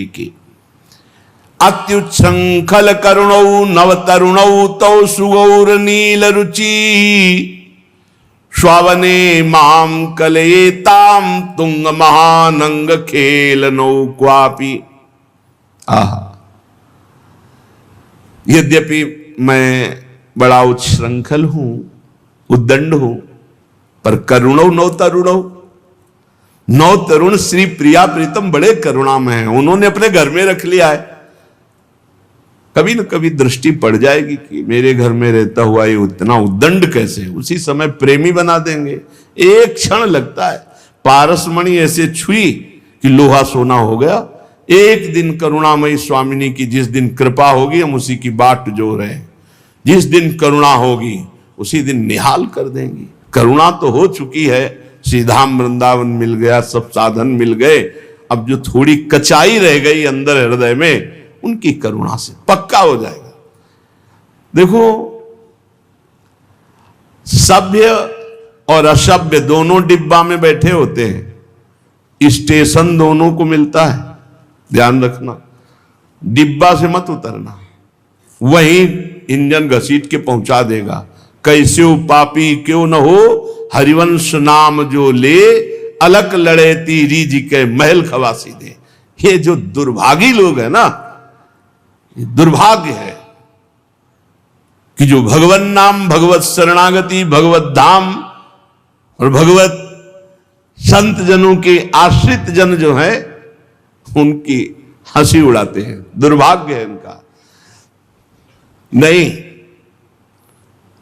की अत्युच्छृंखल करुणौ नव तरुणौ तौ सुगौर नील रुचि श्वावने माम कलयेताम तुंग महानंग खेल नौ क्वापि। यद्यपि मैं बड़ा उच्छृंखल हूं, उद्दंड हूं, पर करुणौ नौ तरुणौ, नौ तरुण श्री प्रिया प्रीतम बड़े करुणामय हैं, उन्होंने अपने घर में रख लिया है। कभी न कभी दृष्टि पड़ जाएगी कि मेरे घर में रहता हुआ ये इतना उद्दंड कैसे, उसी समय प्रेमी बना देंगे। एक क्षण लगता है, पारसमणि ऐसे छुई कि लोहा सोना हो गया। एक दिन करुणामयी स्वामिनी की जिस दिन कृपा होगी हम उसी की बाट जो रहे, जिस दिन करुणा होगी उसी दिन निहाल कर देंगी। करुणा तो हो चुकी है, श्रीधाम वृंदावन मिल गया, सब साधन मिल गए, अब जो थोड़ी कचाई रह गई अंदर हृदय में उनकी करुणा से पक्का हो जाएगा। देखो, सभ्य और असभ्य दोनों डिब्बा में बैठे होते हैं, स्टेशन दोनों को मिलता है, ध्यान रखना। डिब्बा से मत उतरना, वहीं इंजन घसीट के पहुंचा देगा। कैसे पापी क्यों न हो, हरिवंश नाम जो ले, अलक लड़े तीरी जी के महल खवासी दे। ये जो दुर्भागी लोग है ना, दुर्भाग्य है कि जो भगवन नाम, भगवत शरणागति, भगवत धाम और भगवत संत जनों के आश्रित जन जो है उनकी हंसी उड़ाते हैं। दुर्भाग्य है इनका। नहीं,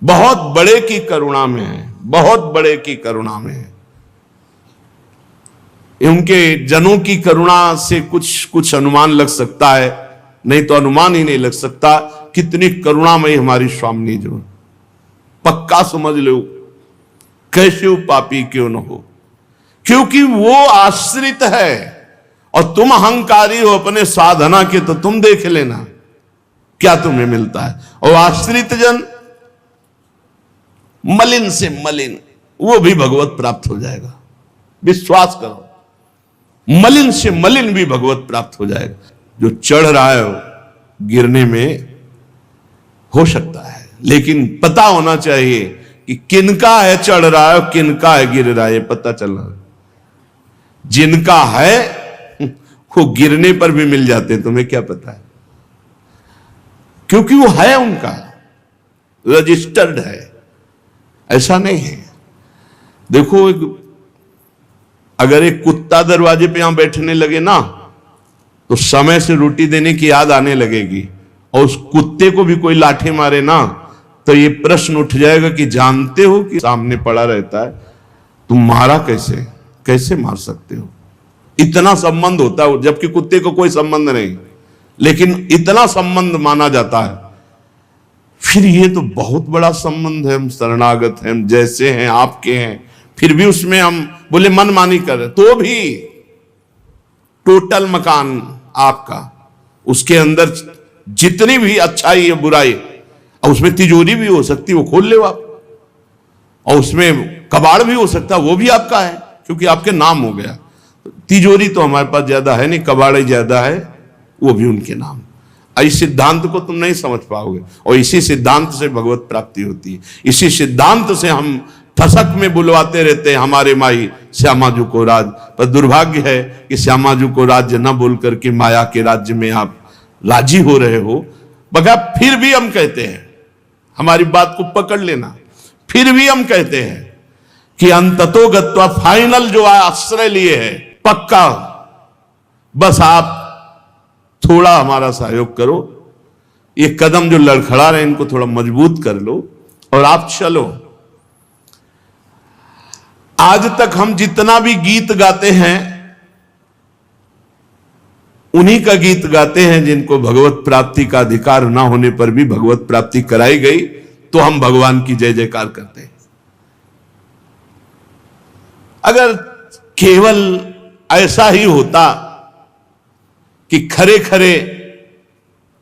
बहुत बड़े की करुणा में है, बहुत बड़े की करुणा में है। उनके जनों की करुणा से कुछ अनुमान लग सकता है, नहीं तो अनुमान ही नहीं लग सकता कितनी करुणामयी हमारी स्वामिनी जो। पक्का समझ लो, कैसे पापी क्यों न हो, क्योंकि वो आश्रित है और तुम अहंकारी हो अपने साधना के, तो तुम देख लेना क्या तुम्हें मिलता है। और आश्रित जन मलिन से मलिन, वो भी भगवत प्राप्त हो जाएगा, विश्वास करो। मलिन से मलिन भी भगवत प्राप्त हो जाएगा। जो चढ़ रहा है गिरने में हो सकता है, लेकिन पता होना चाहिए कि किनका है चढ़ रहा है और किनका है गिर रहा है, ये पता चल रहा है। जिनका है वो गिरने पर भी मिल जाते हैं, तुम्हें क्या पता है, क्योंकि वो है उनका, रजिस्टर्ड है। ऐसा नहीं है। देखो, अगर एक कुत्ता दरवाजे पे यहां बैठने लगे ना, तो समय से रोटी देने की याद आने लगेगी, और उस कुत्ते को भी कोई लाठी मारे ना तो ये प्रश्न उठ जाएगा कि जानते हो कि सामने पड़ा रहता है, तुम मारा कैसे मार सकते हो। इतना संबंध होता है, जबकि कुत्ते को कोई संबंध नहीं, लेकिन इतना संबंध माना जाता है। फिर ये तो बहुत बड़ा संबंध है, हम शरणागत हैं, हम जैसे हैं आपके हैं, फिर भी उसमें हम बोले मनमानी कर रहे, तो भी टोटल मकान आपका, उसके अंदर जितनी भी अच्छाई है बुराई, और उसमें तिजोरी भी हो सकती है, वो खोल ले आप, और उसमें कबाड़ भी हो सकता है, वो भी आपका है, क्योंकि आपके नाम हो गया। तिजोरी तो हमारे पास ज्यादा है नहीं, कबाड़ ही ज्यादा है, वो भी उनके नाम। इस सिद्धांत को तुम नहीं समझ पाओगे, और इसी सिद्धांत से भगवत प्राप्ति होती है। इसी सिद्धांत से हम ठसक में बुलवाते रहते हैं हमारे माई श्यामाजू को राज, पर दुर्भाग्य है कि श्यामाजू को राज्य न बोल करके माया के राज्य में आप राजी हो रहे हो। बगा, फिर भी हम कहते हैं, हमारी बात को पकड़ लेना, फिर भी हम कहते हैं कि अंततो गत्वा, फाइनल जो आश्रय लिए है पक्का, बस आप थोड़ा हमारा सहयोग करो, ये कदम जो लड़खड़ा रहे इनको थोड़ा मजबूत कर लो और आप चलो। आज तक हम जितना भी गीत गाते हैं उन्हीं का गीत गाते हैं जिनको भगवत प्राप्ति का अधिकार ना होने पर भी भगवत प्राप्ति कराई गई, तो हम भगवान की जय जयकार करते हैं। अगर केवल ऐसा ही होता कि खरे खरे,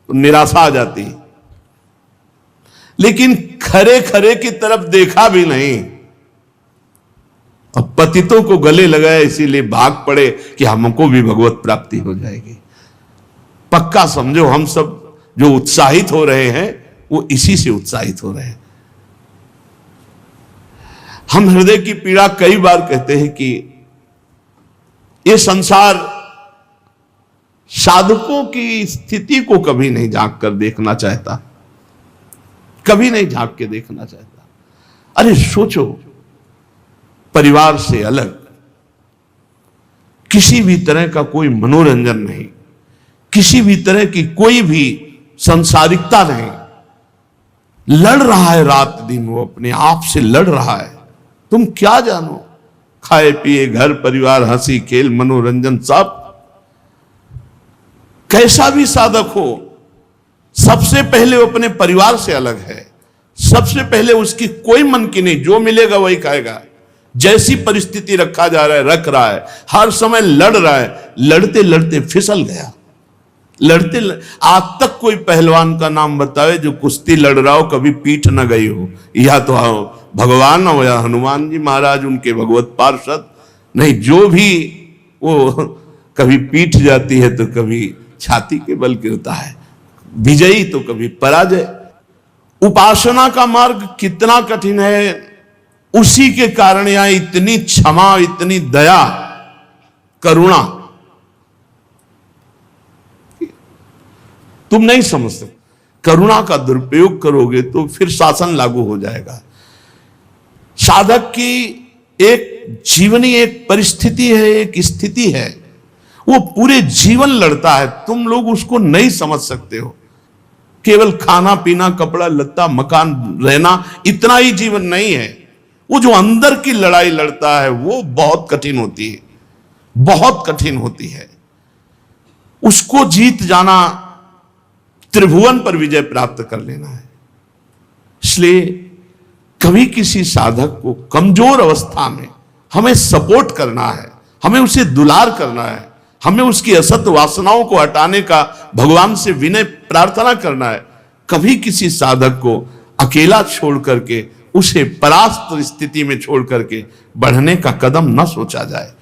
तो निराशा आ जाती, लेकिन खरे खरे की तरफ देखा भी नहीं और पतितों को गले लगाया, इसीलिए भाग पड़े कि हमको भी भगवत प्राप्ति हो जाएगी। पक्का समझो हम सब जो उत्साहित हो रहे हैं वो इसी से उत्साहित हो रहे हैं। हम हृदय की पीड़ा कई बार कहते हैं कि ये संसार साधकों की स्थिति को कभी नहीं झांक कर देखना चाहता, कभी नहीं झांक के देखना चाहता। अरे सोचो, परिवार से अलग किसी भी तरह का कोई मनोरंजन नहीं, किसी भी तरह की कोई भी संसारिकता नहीं, लड़ रहा है रात दिन, वो अपने आप से लड़ रहा है। तुम क्या जानो, खाए पिए घर परिवार हंसी खेल मनोरंजन सब। कैसा भी साधक हो, सबसे पहले वो अपने परिवार से अलग है, सबसे पहले उसकी कोई मन की नहीं, जो मिलेगा वही खाएगा। जैसी परिस्थिति रखा जा रहा है रख रहा है, हर समय लड़ रहा है, लड़ते लड़ते फिसल गया। आज तक कोई पहलवान का नाम बतावे जो कुश्ती लड़ रहा हो कभी पीठ न गई हो, या तो भगवान हो या हनुमान जी महाराज उनके भगवत पार्षद, नहीं जो भी वो कभी पीठ जाती है तो कभी छाती के बल गिरता है, विजयी तो कभी पराजय। उपासना का मार्ग कितना कठिन है, उसी के कारण यहां इतनी क्षमा, इतनी दया, करुणा तुम नहीं समझ सकते। करुणा का दुरुपयोग करोगे तो फिर शासन लागू हो जाएगा। साधक की एक जीवनी, एक परिस्थिति है, एक स्थिति है, वो पूरे जीवन लड़ता है। तुम लोग उसको नहीं समझ सकते हो। केवल खाना पीना कपड़ा लत्ता मकान रहना इतना ही जीवन नहीं है। वो जो अंदर की लड़ाई लड़ता है वो बहुत कठिन होती है, बहुत कठिन होती है। उसको जीत जाना, त्रिभुवन पर विजय प्राप्त कर लेना है। इसलिए कभी किसी साधक को कमजोर अवस्था में हमें सपोर्ट करना है, हमें उसे दुलार करना है, हमें उसकी असत वासनाओं को हटाने का भगवान से विनय प्रार्थना करना है। कभी किसी साधक को अकेला छोड़ करके, उसे परास्त स्थिति में छोड़ करके बढ़ने का कदम न सोचा जाए।